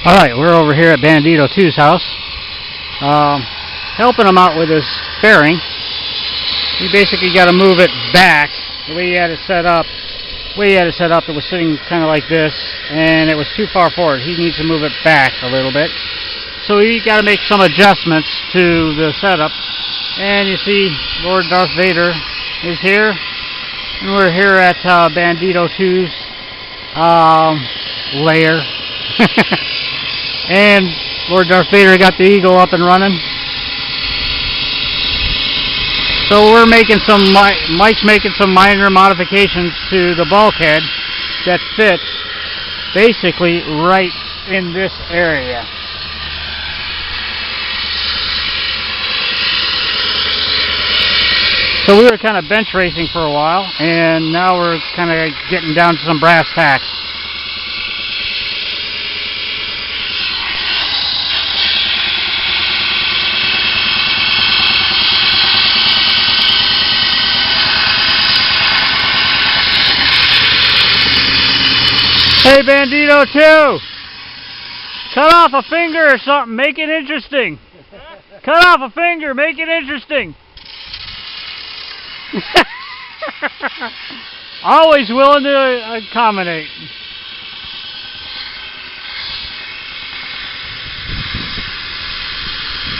Alright, we're over here at Bandito 2's house, helping him out with his fairing. He basically got to move it back. The way he had it set up, it was sitting kind of like this, and it was too far forward. He needs to move it back a little bit. So he got to make some adjustments to the setup. And you see Lord Darth Vader is here, and we're here at Bandito 2's lair. And Lord Darth Vader got the eagle up and running. So we're making some, Mike's making some minor modifications to the bulkhead that fits basically right in this area. So we were kind of bench racing for a while, and now we're kind of getting down to some brass tacks. Hey Bandito 2! Cut off a finger or something, make it interesting. Cut off a finger, make it interesting. Always willing to accommodate.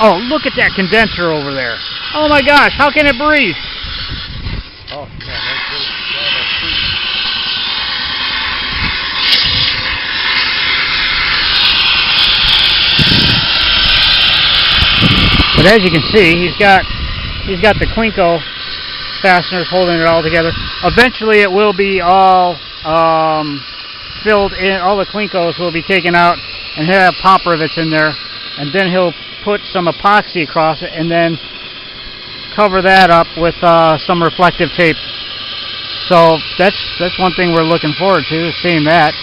Oh, look at that condenser over there. Oh my gosh, how can it breathe? Oh, yeah, but as you can see, he's got the Quinco fasteners holding it all together. Eventually it will be all filled in, all the Quincos will be taken out, and he'll have pop rivets in there, and then he'll put some epoxy across it and then cover that up with some reflective tape. So that's one thing we're looking forward to, is seeing that.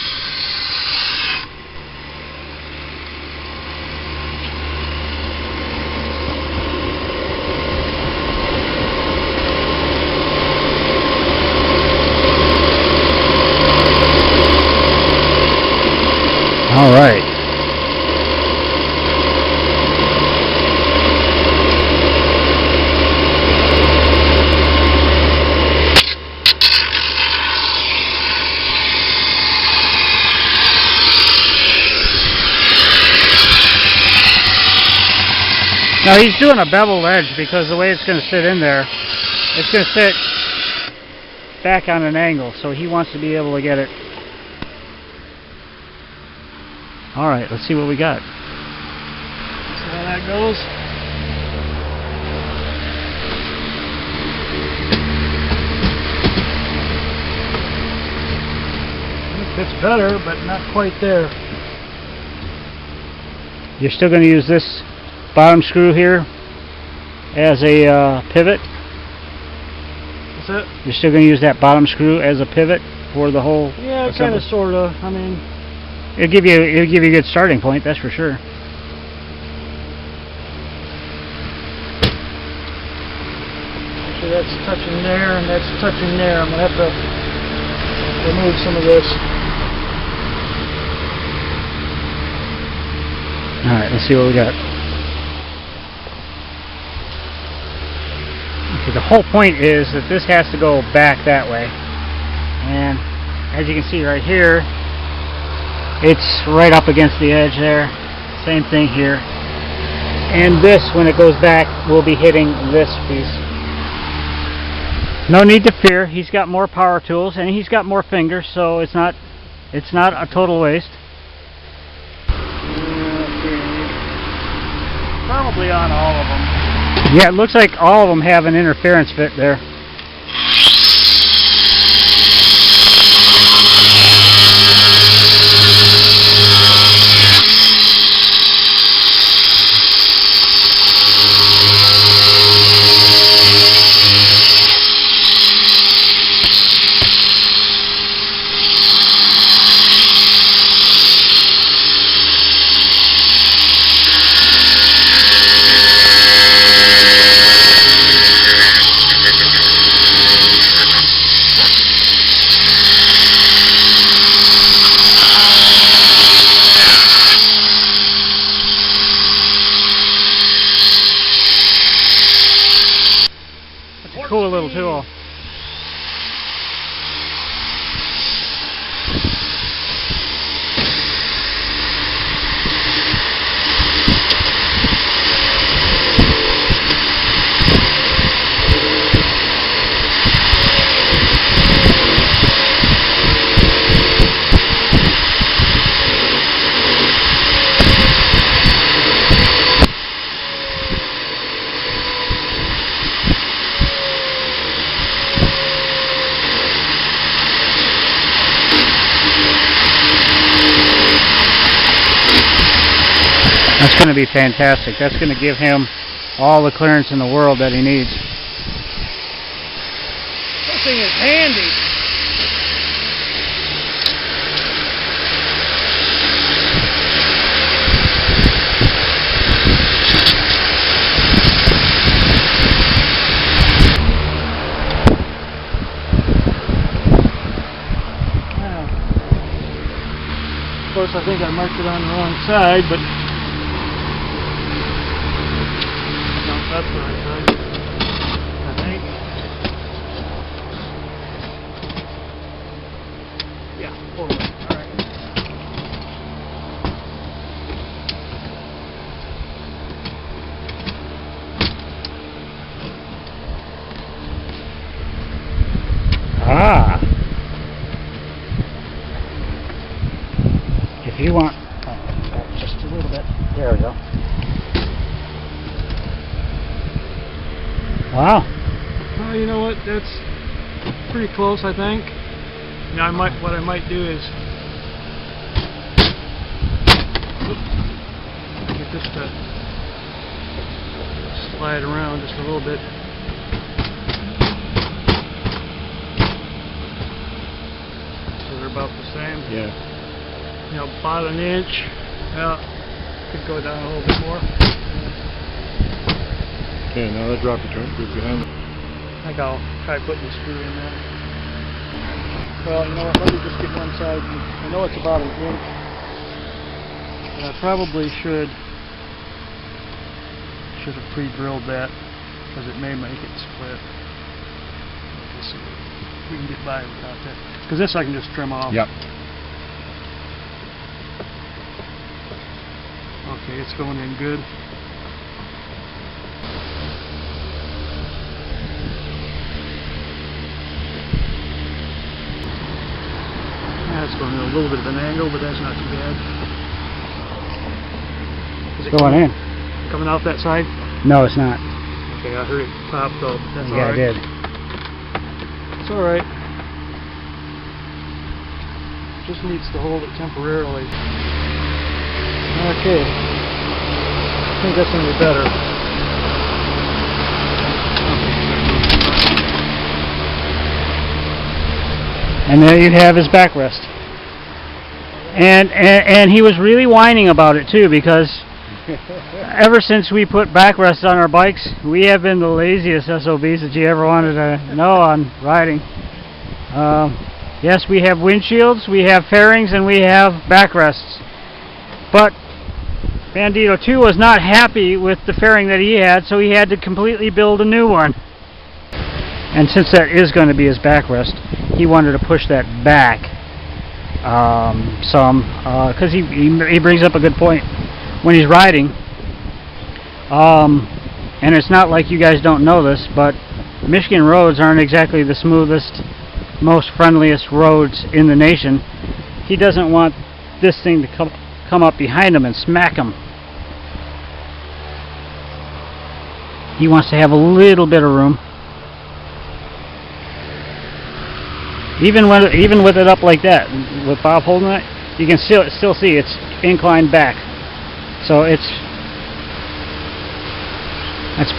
All right. Now he's doing a beveled edge because the way it's going to sit in there, it's going to sit back on an angle, so he wants to be able to get it. Alright, let's see what we got. See how that goes. It fits better, but not quite there. You're still going to use this bottom screw here as a pivot? What's that? You're still going to use that bottom screw as a pivot for the whole Yeah, kind of, sort of. I mean, It'll give you a good starting point, that's for sure. Actually, that's touching there and that's touching there. I'm gonna have to remove some of this. All right, let's see what we got. Okay, the whole point is that this has to go back that way, and as you can see right here, it's right up against the edge there. Same thing here. And this, when it goes back, will be hitting this piece. No need to fear. He's got more power tools and he's got more fingers, so it's not a total waste. Probably on all of them. Yeah, it looks like all of them have an interference fit there. That's going to be fantastic. That's going to give him all the clearance in the world that he needs. This thing is handy. Of course, I think I marked it on the wrong side, but no, that's the right side, I think. Yeah, forward. All right. Ah. If you want, just a little bit. There we go. Wow. Well, you know what? That's pretty close, I think. Now, what I might do is get this to slide around just a little bit. So they're about the same. Yeah. You know, about an inch. Well, could go down a little bit more. Okay, now that drop the joint group behind it. I think I'll try putting the screw in there. Well, you know what, let me just get one side. I know it's about an inch, but I probably should have pre-drilled that, because it may make it split. Let's see if we can get by without that. Because this I can just trim off. Yep. Okay, it's going in good. That's going in a little bit of an angle, but that's not too bad. Is it Going in. coming out that side? No, it's not. Okay, I heard it pop though. That's Yeah, all right. I did. It's alright. Just needs to hold it temporarily. Okay. I think that's going to be better. And there you have his backrest. And he was really whining about it too, because ever since we put backrests on our bikes, we have been the laziest SOBs that you ever wanted to know on riding. Yes, we have windshields, we have fairings, and we have backrests. But Bandito 2 was not happy with the fairing that he had, so he had to completely build a new one. And since that is going to be his backrest, he wanted to push that back some, because he brings up a good point when he's riding. And it's not like you guys don't know this, but Michigan roads aren't exactly the smoothest, most friendliest roads in the nation. He doesn't want this thing to come up behind him and smack him. He wants to have a little bit of room. Even with it up like that, with Bob holding it, you can still see it's inclined back. So let's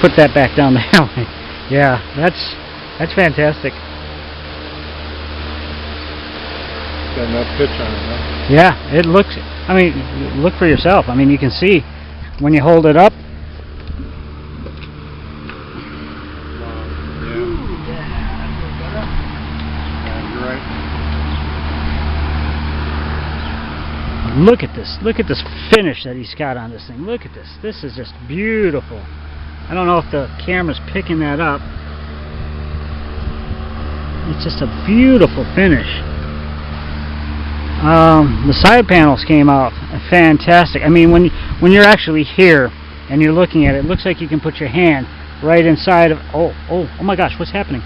put that back down the alley. Yeah, that's fantastic. Got enough pitch on it, huh? Yeah, it looks. I mean, look for yourself. I mean, you can see when you hold it up. Look at this. Look at this finish that he's got on this thing. Look at this. This is just beautiful. I don't know if the camera's picking that up. It's just a beautiful finish. The side panels came out fantastic. I mean, when you're actually here and you're looking at it, it looks like you can put your hand right inside of. Oh my gosh, what's happening?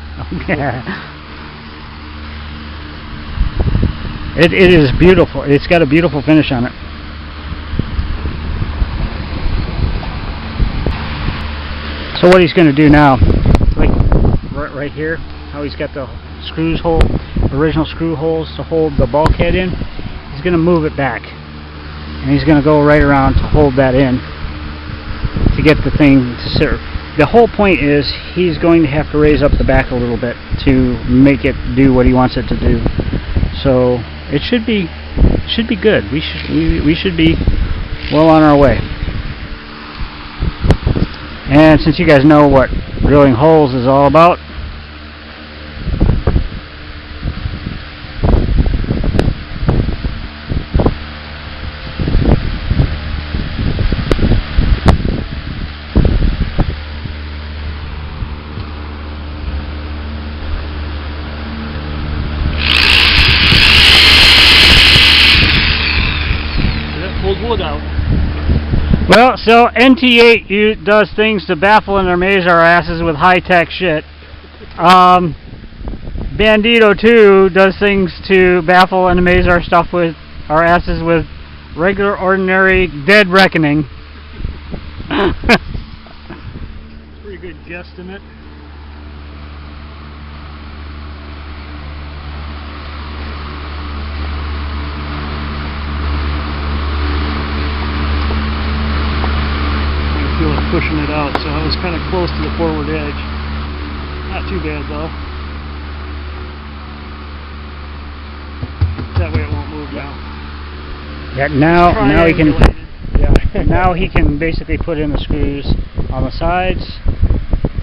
It is beautiful. It's got a beautiful finish on it. So what he's going to do now, like right here, how he's got the original screw holes to hold the bulkhead in, he's going to move it back. and he's going to go right around to hold that in to get the thing to serve. The whole point is he's going to have to raise up the back a little bit to make it do what he wants it to do. So it should be good. We should be well on our way. And since you guys know what drilling holes is all about, Wood out. well, so NT8 does things to baffle and amaze our asses with high-tech shit. Bandito 2 does things to baffle and amaze our asses with regular, ordinary, dead reckoning. Pretty good guesstimate. Pushing it out, so I was kind of close to the forward edge. Not too bad though. That way it won't move now. Yeah, now he can. Yeah, now he can basically put in the screws on the sides,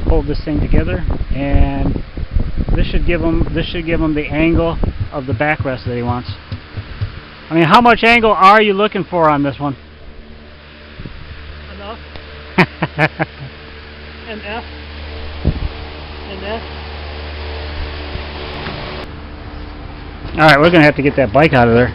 hold this thing together, and this should give him the angle of the backrest that he wants. I mean, how much angle are you looking for on this one? Enough. And F. And F. Alright, we're going to have to get that bike out of there.